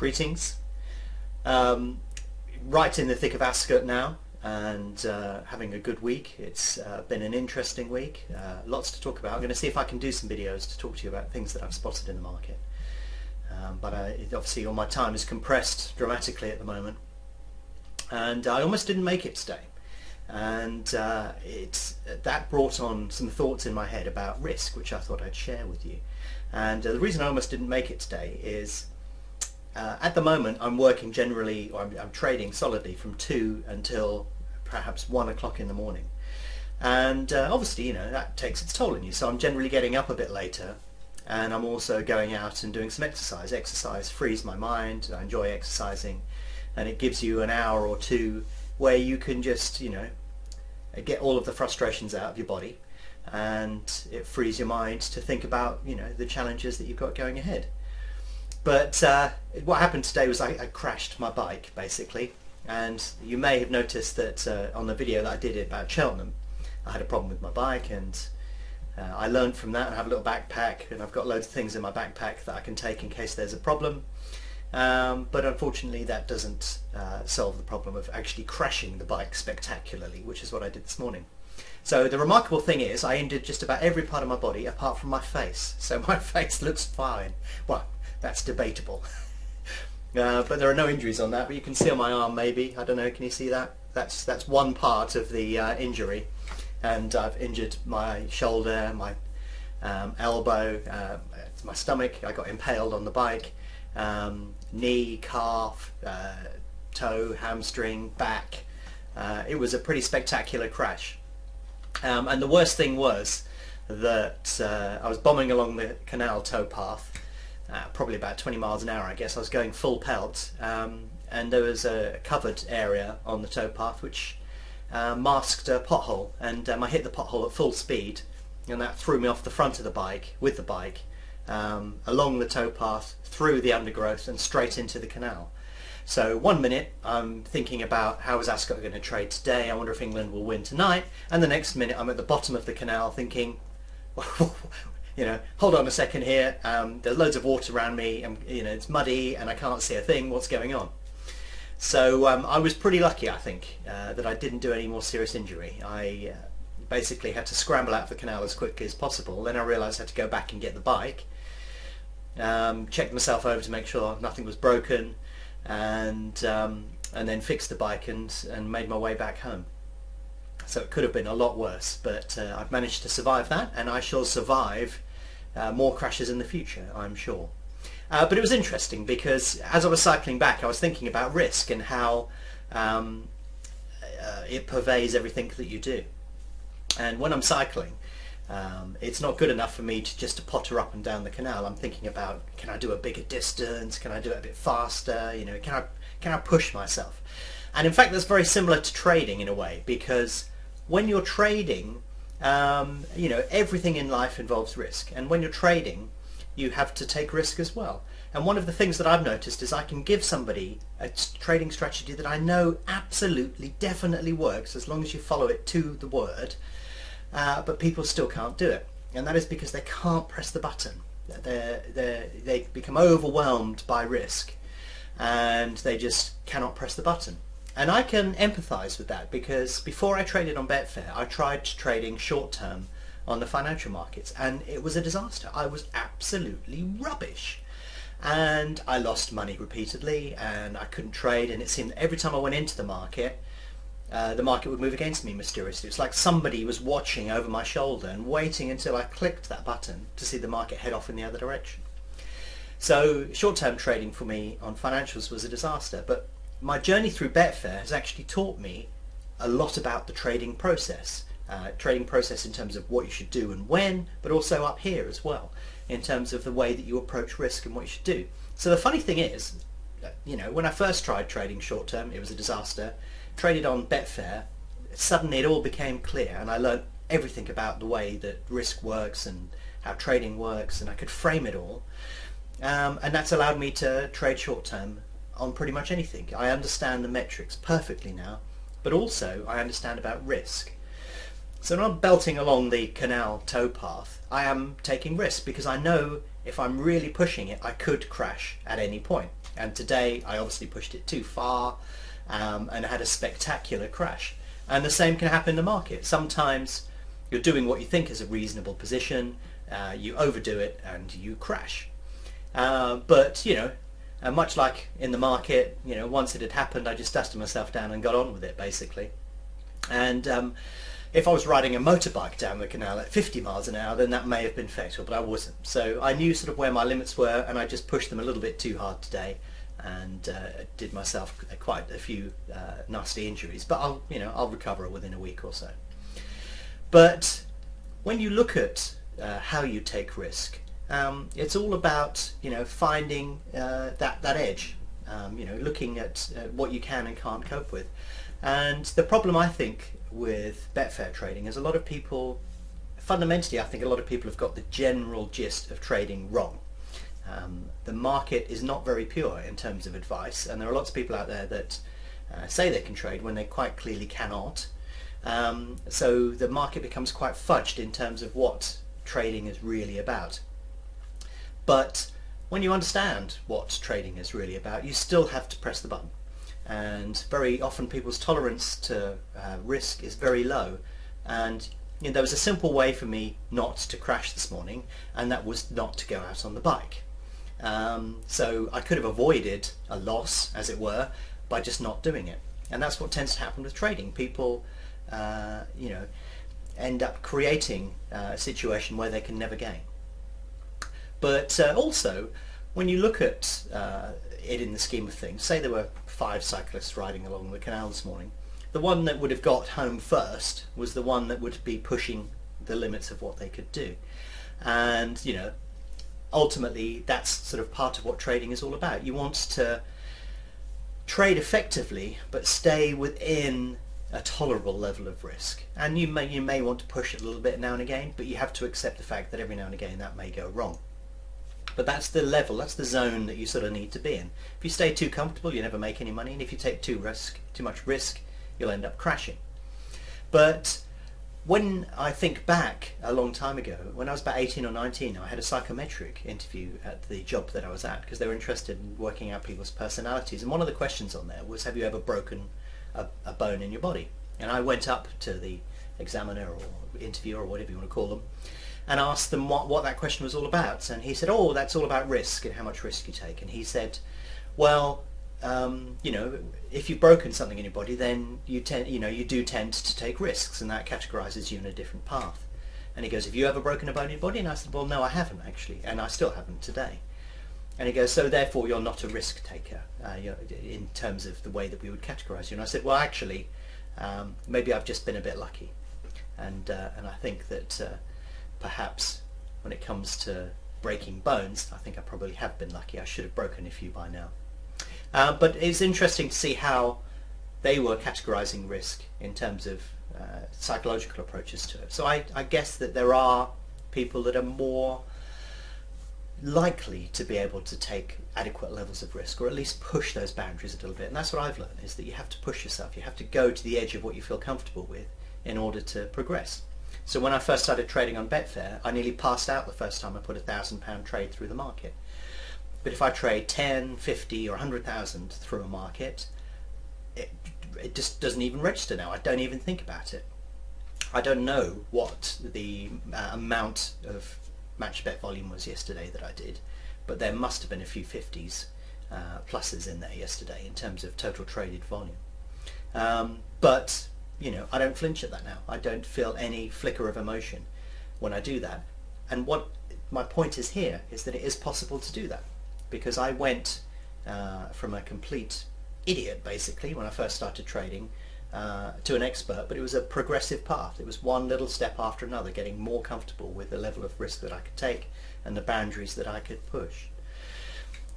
Greetings. Right in the thick of Ascot now, and having a good week. It's been an interesting week. Lots to talk about. I'm going to see if I can do some videos to talk to you about things that I've spotted in the market. But obviously all my time is compressed dramatically at the moment, and I almost didn't make it today. And that brought on some thoughts in my head about risk, which I thought I'd share with you. And the reason I almost didn't make it today is at the moment I'm working generally, or I'm trading solidly from 2 until perhaps 1 o'clock in the morning. And obviously, you know, that takes its toll on you. So I'm generally getting up a bit later, and I'm also going out and doing some exercise. Exercise frees my mind. I enjoy exercising, and it gives you an hour or two where you can just, you know, get all of the frustrations out of your body, and it frees your mind to think about, you know, the challenges that you've got going ahead. But what happened today was I crashed my bike, basically, and you may have noticed that on the video that I did about Cheltenham, I had a problem with my bike, and I learned from that. I have a little backpack, and I've got loads of things in my backpack that I can take in case there's a problem. But unfortunately that doesn't solve the problem of actually crashing the bike spectacularly, which is what I did this morning. So the remarkable thing is I injured just about every part of my body apart from my face. So my face looks fine. Well, that's debatable. But there are no injuries on that, but you can see on my arm maybe. I don't know, can you see that? That's one part of the injury. And I've injured my shoulder, my elbow, my stomach. I got impaled on the bike. Knee, calf, toe, hamstring, back. It was a pretty spectacular crash. And the worst thing was that I was bombing along the canal towpath, probably about 20 miles an hour, I guess. I was going full pelt, and there was a covered area on the towpath which masked a pothole, and I hit the pothole at full speed, and that threw me off the front of the bike, with the bike, along the towpath, through the undergrowth and straight into the canal. So 1 minute I'm thinking about how is Ascot going to trade today, I wonder if England will win tonight, and the next minute I'm at the bottom of the canal thinking, you know, hold on a second here, there's loads of water around me, and you know, it's muddy and I can't see a thing, what's going on? So I was pretty lucky, I think, that I didn't do any more serious injury. I basically had to scramble out of the canal as quickly as possible. Then I realised I had to go back and get the bike, checked myself over to make sure nothing was broken, and then fixed the bike and made my way back home. So it could have been a lot worse, but I've managed to survive that, and I shall survive more crashes in the future, I'm sure. But it was interesting because as I was cycling back I was thinking about risk and how it pervades everything that you do. And when I'm cycling, it's not good enough for me to potter up and down the canal. I'm thinking about, can I do a bigger distance? Can I do it a bit faster? You know, can I push myself? And in fact that's very similar to trading in a way, because when you're trading, you know, everything in life involves risk, and when you're trading you have to take risk as well. And one of the things that I've noticed is I can give somebody a trading strategy that I know absolutely, definitely works as long as you follow it to the word, but people still can't do it. And that is because they can't press the button. They become overwhelmed by risk, and they just cannot press the button. And I can empathise with that, because before I traded on Betfair I tried trading short term on the financial markets, and it was a disaster. I was absolutely rubbish, and I lost money repeatedly, and I couldn't trade, and it seemed every time I went into the market would move against me mysteriously. It's like somebody was watching over my shoulder and waiting until I clicked that button to see the market head off in the other direction. So short-term trading for me on financials was a disaster, but my journey through Betfair has actually taught me a lot about the trading process. Trading process in terms of what you should do and when, but also up here as well, in terms of the way that you approach risk and what you should do. So the funny thing is, you know, when I first tried trading short term, it was a disaster. Traded on Betfair, suddenly it all became clear, and I learned everything about the way that risk works and how trading works, and I could frame it all. And that's allowed me to trade short term on pretty much anything. I understand the metrics perfectly now, but also I understand about risk. So when I'm belting along the canal towpath, I am taking risks because I know if I'm really pushing it, I could crash at any point. And today I obviously pushed it too far and had a spectacular crash. And the same can happen in the market. Sometimes you're doing what you think is a reasonable position, you overdo it and you crash. But much like in the market, once it had happened, I just dusted myself down and got on with it, basically. And if I was riding a motorbike down the canal at 50 miles an hour, then that may have been fatal, but I wasn't. So I knew sort of where my limits were, and I just pushed them a little bit too hard today, and did myself quite a few nasty injuries. But I'll recover within a week or so. But when you look at how you take risk, it's all about finding that edge, looking at what you can and can't cope with. And the problem, I think, with Betfair trading is a lot of people, fundamentally I think a lot of people have got the general gist of trading wrong. The market is not very pure in terms of advice, and there are lots of people out there that say they can trade when they quite clearly cannot. So the market becomes quite fudged in terms of what trading is really about. But when you understand what trading is really about, you still have to press the button. And very often people's tolerance to risk is very low. And there was a simple way for me not to crash this morning, and that was not to go out on the bike. So I could have avoided a loss, as it were, by just not doing it. And that's what tends to happen with trading. People end up creating a situation where they can never gain. But also, when you look at it in the scheme of things, say there were 5 cyclists riding along the canal this morning, the one that would have got home first was the one that would be pushing the limits of what they could do. And ultimately that's sort of part of what trading is all about. You want to trade effectively but stay within a tolerable level of risk, and you may want to push it a little bit now and again, but you have to accept the fact that every now and again that may go wrong. But that's the level, that's the zone that you sort of need to be in. If you stay too comfortable, you never make any money, and if you take too much risk, you'll end up crashing. But when I think back a long time ago, when I was about 18 or 19, I had a psychometric interview at the job that I was at, because they were interested in working out people's personalities, and one of the questions on there was, have you ever broken a bone in your body? And I went up to the examiner or interviewer or whatever you want to call them, and asked them what that question was all about. And he said, oh, that's all about risk and how much risk you take. And he said, well, if you've broken something in your body, then you do tend to take risks, and that categorizes you in a different path. And he goes, have you ever broken a bone in your body? And I said, well, no, I haven't actually, and I still haven't today. And he goes, so therefore you're not a risk taker in terms of the way that we would categorize you. And I said, well, actually, maybe I've just been a bit lucky. And I think that perhaps when it comes to breaking bones, I think I probably have been lucky. I should have broken a few by now. But it's interesting to see how they were categorizing risk in terms of psychological approaches to it. So I guess that there are people that are more likely to be able to take adequate levels of risk, or at least push those boundaries a little bit. And that's what I've learned, is that you have to push yourself. You have to go to the edge of what you feel comfortable with in order to progress. So when I first started trading on Betfair, I nearly passed out the first time I put £1,000 trade through the market. But if I trade 10, 50 or 100,000 through a market, it just doesn't even register now. I don't even think about it. I don't know what the amount of match bet volume was yesterday that I did, but there must have been a few 50s pluses in there yesterday in terms of total traded volume. But I don't flinch at that now. I don't feel any flicker of emotion when I do that. And what my point is here is that it is possible to do that, because I went from a complete idiot basically when I first started trading to an expert, but it was a progressive path. It was one little step after another, getting more comfortable with the level of risk that I could take and the boundaries that I could push.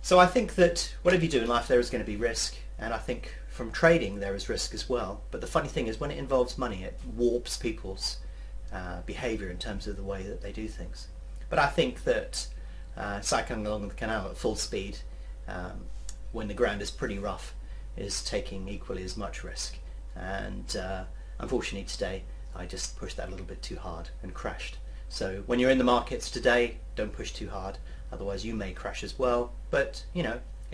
So I think that whatever you do in life, there is going to be risk, and I think from trading there is risk as well. But the funny thing is, when it involves money, it warps people's behaviour in terms of the way that they do things. But I think that cycling along the canal at full speed when the ground is pretty rough is taking equally as much risk. And unfortunately today I just pushed that a little bit too hard and crashed. So when you're in the markets today, don't push too hard, otherwise you may crash as well. But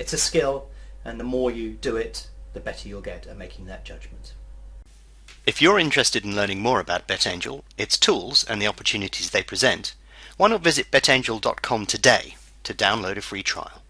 It's a skill, and the more you do it, the better you'll get at making that judgment. If you're interested in learning more about BetAngel, its tools and the opportunities they present, why not visit betangel.com today to download a free trial.